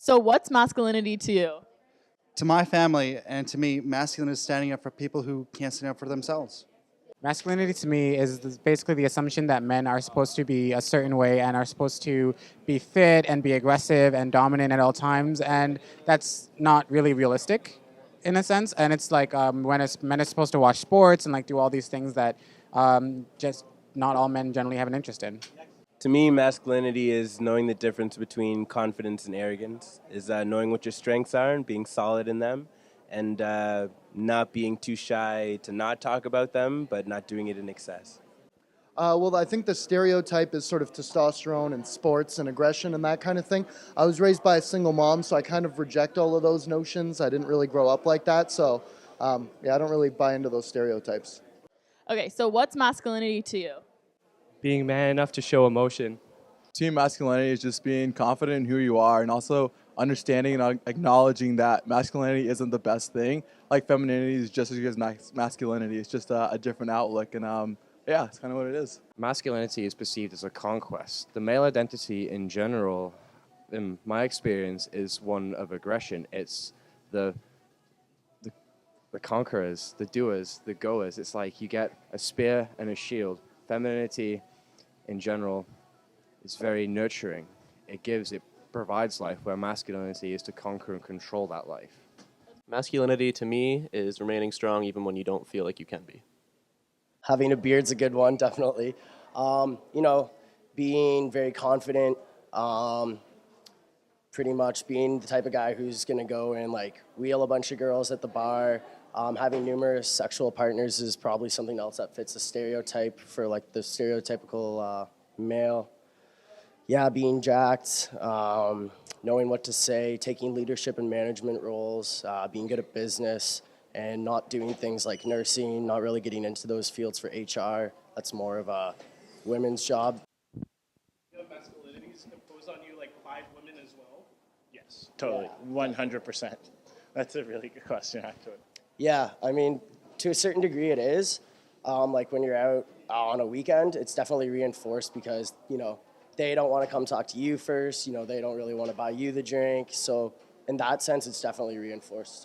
So, what's masculinity to you? To my family and to me, masculine is standing up for people who can't stand up for themselves. Masculinity to me is basically the assumption that men are supposed to be a certain way and are supposed to be fit and be aggressive and dominant at all times, and that's not really realistic in a sense. And it's like when men are supposed to watch sports and like do all these things that just not all men generally have an interest in. To me, masculinity is knowing the difference between confidence and arrogance, is knowing what your strengths are and being solid in them, and not being too shy to not talk about them, but not doing it in excess. Well, I think the stereotype is sort of testosterone and sports and aggression and that kind of thing. I was raised by a single mom, so I kind of reject all of those notions. I didn't really grow up like that, so yeah, I don't really buy into those stereotypes. Okay, so what's masculinity to you? Being man enough to show emotion. To me, masculinity is just being confident in who you are and also understanding and acknowledging that masculinity isn't the best thing. Like femininity is just as good as masculinity. It's just a different outlook, and yeah, it's kind of what it is. Masculinity is perceived as a conquest. The male identity in general, in my experience, is one of aggression. It's the conquerors, the doers, the goers. It's like you get a spear and a shield. Femininity in general is very nurturing. It provides life, where masculinity is to conquer and control that life. Masculinity to me is remaining strong even when you don't feel like you can be. Having a beard's a good one, definitely. Being very confident, pretty much being the type of guy who's going to go and like wheel a bunch of girls at the bar. Having numerous sexual partners is probably something else that fits a stereotype for like the stereotypical male. Yeah, being jacked, knowing what to say, taking leadership and management roles, being good at business, and not doing things like nursing, not really getting into those fields for HR. That's more of a women's job. You have masculinities imposed on you like by women as well? Yes, totally, 100%. That's a really good question, actually. Yeah, I mean, to a certain degree it is. Like when you're out on a weekend, it's definitely reinforced because, they don't want to come talk to you first. They don't really want to buy you the drink. So in that sense, it's definitely reinforced.